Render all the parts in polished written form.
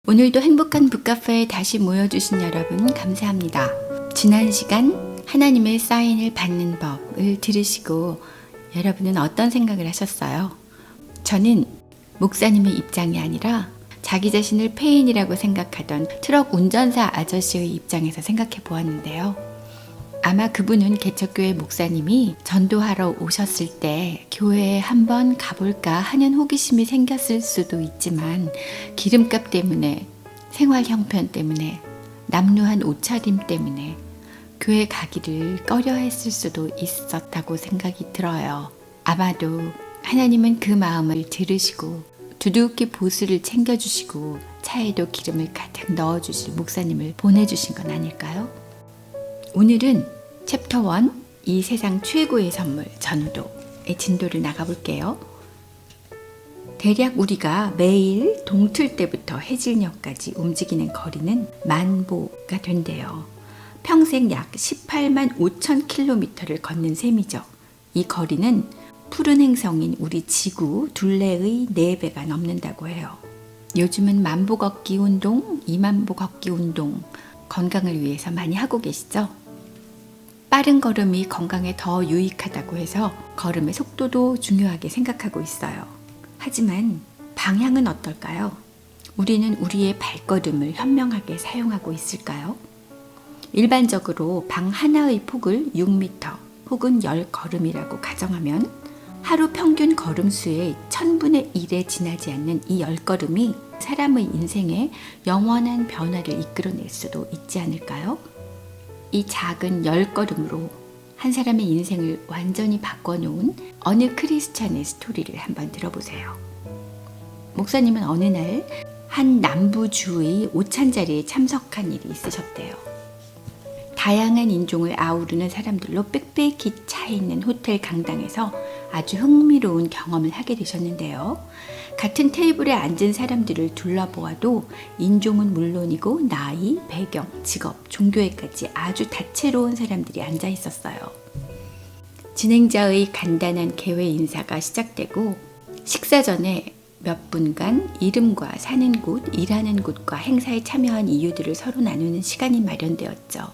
오늘도 행복한 북카페에 다시 모여주신 여러분 감사합니다. 지난 시간 하나님의 사인을 받는 법을 들으시고 여러분은 어떤 생각을 하셨어요? 저는 목사님의 입장이 아니라 자기 자신을 폐인이라고 생각하던 트럭 운전사 아저씨의 입장에서 생각해 보았는데요. 아마 그분은 개척교회 목사님이 전도하러 오셨을 때 교회에 한번 가볼까 하는 호기심이 생겼을 수도 있지만 기름값 때문에, 생활 형편 때문에, 남루한 옷차림 때문에 교회 가기를 꺼려했을 수도 있었다고 생각이 들어요. 아마도 하나님은 그 마음을 들으시고 두둑히 보수를 챙겨주시고 차에도 기름을 가득 넣어주실 목사님을 보내주신 건 아닐까요? 오늘은 챕터 1, 이 세상 최고의 선물, 전도의 진도를 나가볼게요. 대략 우리가 매일 동틀 때부터 해질녘까지 움직이는 거리는 10,000보가 된대요. 평생 약 18만 5천 킬로미터를 걷는 셈이죠. 이 거리는 푸른 행성인 우리 지구 둘레의 4배가 넘는다고 해요. 요즘은 10,000보 걷기 운동, 20,000보 걷기 운동, 건강을 위해서 많이 하고 계시죠? 빠른 걸음이 건강에 더 유익하다고 해서 걸음의 속도도 중요하게 생각하고 있어요. 하지만 방향은 어떨까요? 우리는 우리의 발걸음을 현명하게 사용하고 있을까요? 일반적으로 방 하나의 폭을 6m 혹은 10걸음이라고 가정하면 하루 평균 걸음수의 1000분의 1에 지나지 않는 이 10걸음이 사람의 인생에 영원한 변화를 이끌어낼 수도 있지 않을까요? 이 작은 10걸음으로 한 사람의 인생을 완전히 바꿔놓은 어느 크리스찬의 스토리를 한번 들어보세요. 목사님은 어느 날 한 남부주의 오찬자리에 참석한 일이 있으셨대요. 다양한 인종을 아우르는 사람들로 빽빽히 차있는 호텔 강당에서 아주 흥미로운 경험을 하게 되셨는데요. 같은 테이블에 앉은 사람들을 둘러보아도 인종은 물론이고 나이, 배경, 직업, 종교에까지 아주 다채로운 사람들이 앉아 있었어요. 진행자의 간단한 개회 인사가 시작되고 식사 전에 몇 분간 이름과 사는 곳, 일하는 곳과 행사에 참여한 이유들을 서로 나누는 시간이 마련되었죠.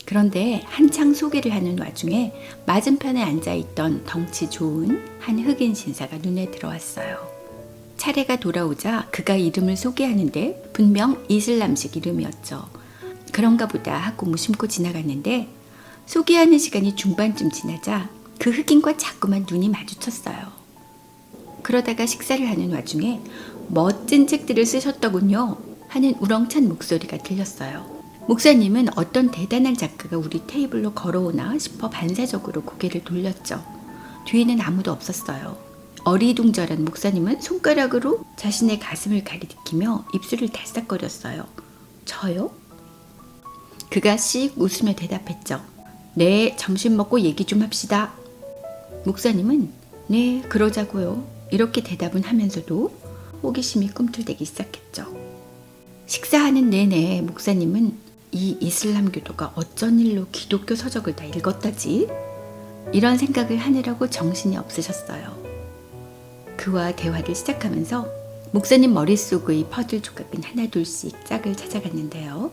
그런데 한창 소개를 하는 와중에 맞은편에 앉아있던 덩치 좋은 한 흑인 신사가 눈에 들어왔어요. 차례가 돌아오자 그가 이름을 소개하는데 분명 이슬람식 이름이었죠. 그런가 보다 하고 무심코 지나갔는데 소개하는 시간이 중반쯤 지나자 그 흑인과 자꾸만 눈이 마주쳤어요. 그러다가 식사를 하는 와중에 멋진 책들을 쓰셨더군요 하는 우렁찬 목소리가 들렸어요. 목사님은 어떤 대단한 작가가 우리 테이블로 걸어오나 싶어 반사적으로 고개를 돌렸죠. 뒤에는 아무도 없었어요. 어리둥절한 목사님은 손가락으로 자신의 가슴을 가리키며 입술을 달싹거렸어요. 저요? 그가 씩 웃으며 대답했죠. 네, 점심 먹고 얘기 좀 합시다. 목사님은 네, 그러자고요. 이렇게 대답은 하면서도 호기심이 꿈틀대기 시작했죠. 식사하는 내내 목사님은 이 이슬람교도가 어쩐 일로 기독교 서적을 다 읽었다지? 이런 생각을 하느라고 정신이 없으셨어요. 그와 대화를 시작하면서 목사님 머릿속의 퍼즐 조각은 하나둘씩 짝을 찾아갔는데요.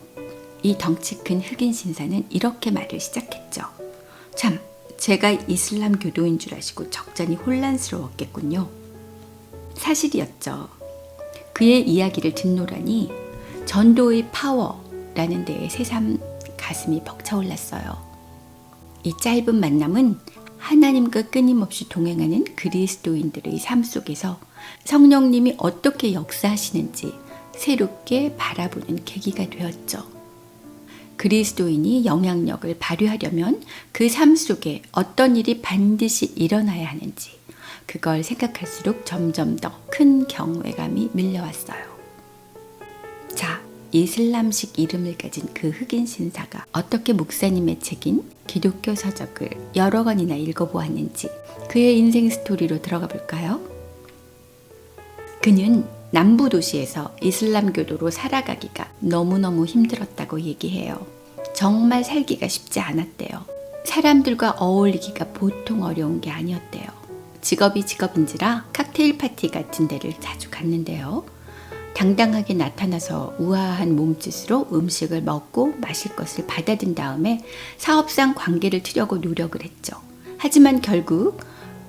이 덩치 큰 흑인 신사는 이렇게 말을 시작했죠. 참, 제가 이슬람 교도인 줄 아시고 적잖이 혼란스러웠겠군요. 사실이었죠. 그의 이야기를 듣노라니 전도의 파워라는 데에 새삼 가슴이 벅차올랐어요. 이 짧은 만남은 하나님과 끊임없이 동행하는 그리스도인들의 삶 속에서 성령님이 어떻게 역사하시는지 새롭게 바라보는 계기가 되었죠. 그리스도인이 영향력을 발휘하려면 그 삶 속에 어떤 일이 반드시 일어나야 하는지 그걸 생각할수록 점점 더 큰 경외감이 밀려왔어요. 자, 이슬람식 이름을 가진 그 흑인 신사가 어떻게 목사님의 책인 기독교 서적을 여러 권이나 읽어보았는지 그의 인생 스토리로 들어가 볼까요? 그는 남부 도시에서 이슬람 교도로 살아가기가 너무너무 힘들었다고 얘기해요. 정말 살기가 쉽지 않았대요. 사람들과 어울리기가 보통 어려운 게 아니었대요. 직업이 직업인지라 칵테일 파티 같은 데를 자주 갔는데요. 당당하게 나타나서 우아한 몸짓으로 음식을 먹고 마실 것을 받아든 다음에 사업상 관계를 트려고 노력을 했죠. 하지만 결국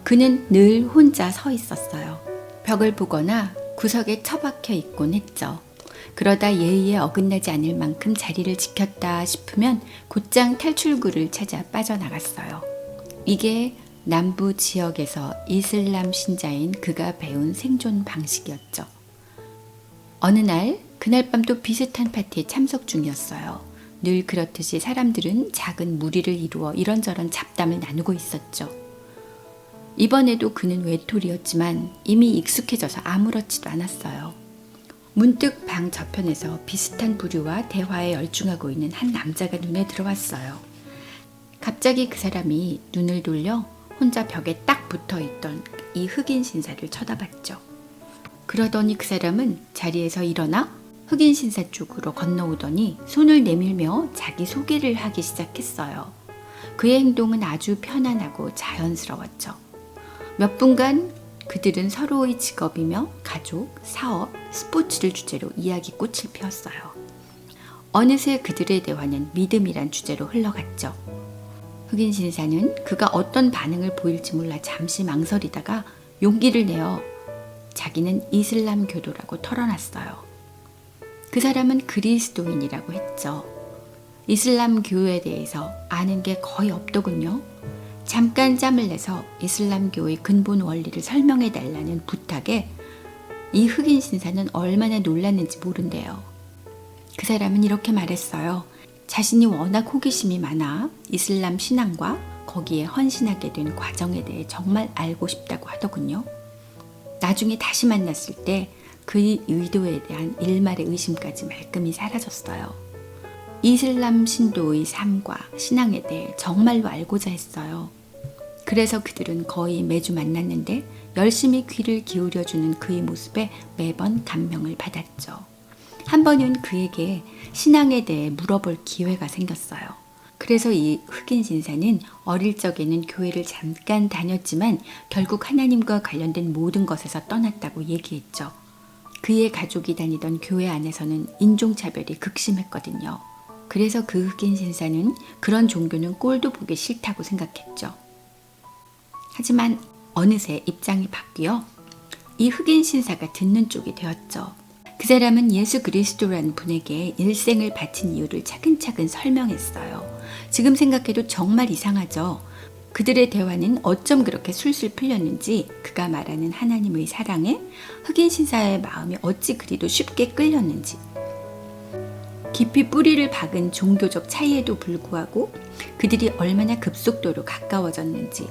그는 늘 혼자 서 있었어요. 벽을 보거나 구석에 처박혀 있곤 했죠. 그러다 예의에 어긋나지 않을 만큼 자리를 지켰다 싶으면 곧장 탈출구를 찾아 빠져나갔어요. 이게 남부 지역에서 이슬람 신자인 그가 배운 생존 방식이었죠. 어느 날, 그날 밤도 비슷한 파티에 참석 중이었어요. 늘 그렇듯이 사람들은 작은 무리를 이루어 이런저런 잡담을 나누고 있었죠. 이번에도 그는 외톨이였지만 이미 익숙해져서 아무렇지도 않았어요. 문득 방 저편에서 비슷한 부류와 대화에 열중하고 있는 한 남자가 눈에 들어왔어요. 갑자기 그 사람이 눈을 돌려 혼자 벽에 딱 붙어있던 이 흑인 신사를 쳐다봤죠. 그러더니 그 사람은 자리에서 일어나 흑인 신사 쪽으로 건너오더니 손을 내밀며 자기 소개를 하기 시작했어요. 그의 행동은 아주 편안하고 자연스러웠죠. 몇 분간 그들은 서로의 직업이며 가족, 사업, 스포츠를 주제로 이야기꽃을 피웠어요. 어느새 그들의 대화는 믿음이란 주제로 흘러갔죠. 흑인 신사는 그가 어떤 반응을 보일지 몰라 잠시 망설이다가 용기를 내어 자기는 이슬람 교도라고 털어놨어요. 그 사람은 그리스도인이라고 했죠. 이슬람 교에 대해서 아는 게 거의 없더군요. 잠깐 짬을 내서 이슬람교의 근본 원리를 설명해 달라는 부탁에 이 흑인 신사는 얼마나 놀랐는지 모른대요. 그 사람은 이렇게 말했어요. 자신이 워낙 호기심이 많아 이슬람 신앙과 거기에 헌신하게 된 과정에 대해 정말 알고 싶다고 하더군요. 나중에 다시 만났을 때 그의 의도에 대한 일말의 의심까지 말끔히 사라졌어요. 이슬람 신도의 삶과 신앙에 대해 정말로 알고자 했어요. 그래서 그들은 거의 매주 만났는데 열심히 귀를 기울여주는 그의 모습에 매번 감명을 받았죠. 한 번은 그에게 신앙에 대해 물어볼 기회가 생겼어요. 그래서 이 흑인 신사는 어릴 적에는 교회를 잠깐 다녔지만 결국 하나님과 관련된 모든 것에서 떠났다고 얘기했죠. 그의 가족이 다니던 교회 안에서는 인종차별이 극심했거든요. 그래서 그 흑인 신사는 그런 종교는 꼴도 보기 싫다고 생각했죠. 하지만 어느새 입장이 바뀌어 이 흑인 신사가 듣는 쪽이 되었죠. 그 사람은 예수 그리스도라는 분에게 일생을 바친 이유를 차근차근 설명했어요. 지금 생각해도 정말 이상하죠. 그들의 대화는 어쩜 그렇게 술술 풀렸는지 그가 말하는 하나님의 사랑에 흑인 신사의 마음이 어찌 그리도 쉽게 끌렸는지 깊이 뿌리를 박은 종교적 차이에도 불구하고 그들이 얼마나 급속도로 가까워졌는지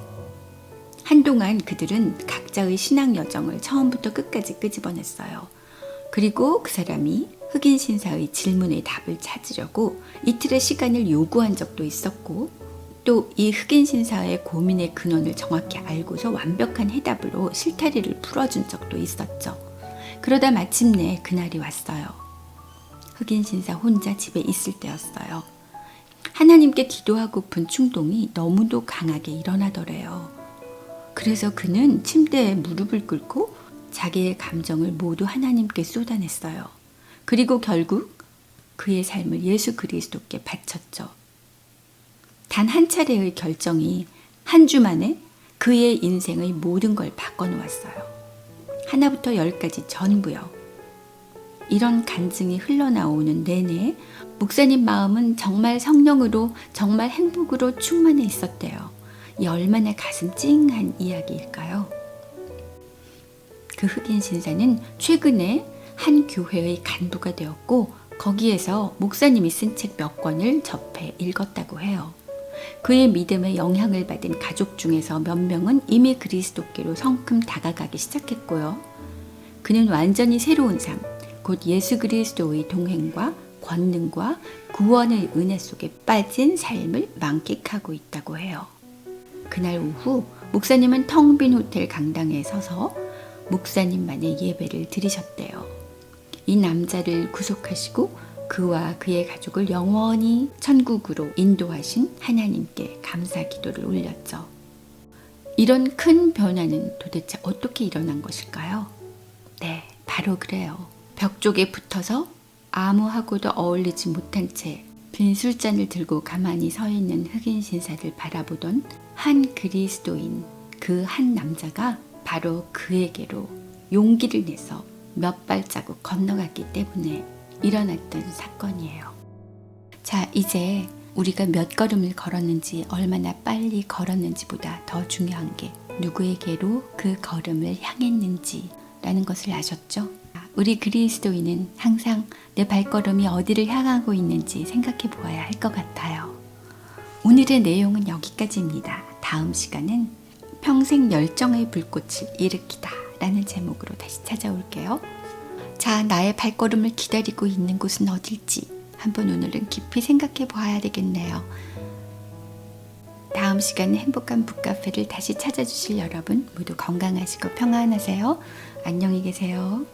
한동안 그들은 각자의 신앙 여정을 처음부터 끝까지 끄집어냈어요. 그리고 그 사람이 흑인 신사의 질문의 답을 찾으려고 이틀의 시간을 요구한 적도 있었고 또 이 흑인 신사의 고민의 근원을 정확히 알고서 완벽한 해답으로 실타래를 풀어준 적도 있었죠. 그러다 마침내 그날이 왔어요. 흑인 신사 혼자 집에 있을 때였어요. 하나님께 기도하고픈 충동이 너무도 강하게 일어나더래요. 그래서 그는 침대에 무릎을 꿇고 자기의 감정을 모두 하나님께 쏟아냈어요. 그리고 결국 그의 삶을 예수 그리스도께 바쳤죠. 단 한 차례의 결정이 한 주 만에 그의 인생의 모든 걸 바꿔놓았어요. 하나부터 열까지 전부요. 이런 간증이 흘러나오는 내내 목사님 마음은 정말 성령으로 정말 행복으로 충만해 있었대요. 이 얼마나 가슴 찡한 이야기일까요? 그 흑인 신사는 최근에 한 교회의 간부가 되었고 거기에서 목사님이 쓴 책 몇 권을 접해 읽었다고 해요. 그의 믿음에 영향을 받은 가족 중에서 몇 명은 이미 그리스도께로 성큼 다가가기 시작했고요. 그는 완전히 새로운 삶, 곧 예수 그리스도의 동행과 권능과 구원의 은혜 속에 빠진 삶을 만끽하고 있다고 해요. 그날 오후 목사님은 텅 빈 호텔 강당에 서서 목사님만의 예배를 드리셨대요. 이 남자를 구속하시고 그와 그의 가족을 영원히 천국으로 인도하신 하나님께 감사 기도를 올렸죠. 이런 큰 변화는 도대체 어떻게 일어난 것일까요? 네, 바로 그래요. 벽 쪽에 붙어서 아무하고도 어울리지 못한 채 빈 술잔을 들고 가만히 서 있는 흑인 신사를 바라보던 한 그리스도인, 그 한 남자가 바로 그에게로 용기를 내서 몇 발자국 건너갔기 때문에 일어났던 사건이에요. 자, 이제 우리가 몇 걸음을 걸었는지, 얼마나 빨리 걸었는지보다 더 중요한 게 누구에게로 그 걸음을 향했는지 라는 것을 아셨죠? 우리 그리스도인은 항상 내 발걸음이 어디를 향하고 있는지 생각해 보아야 할 것 같아요. 오늘의 내용은 여기까지입니다. 다음 시간은 평생 열정의 불꽃을 일으키다 라는 제목으로 다시 찾아올게요. 자, 나의 발걸음을 기다리고 있는 곳은 어딜지 한번 오늘은 깊이 생각해 보아야 되겠네요. 다음 시간에 행복한 북카페를 다시 찾아주실 여러분 모두 건강하시고 평안하세요. 안녕히 계세요.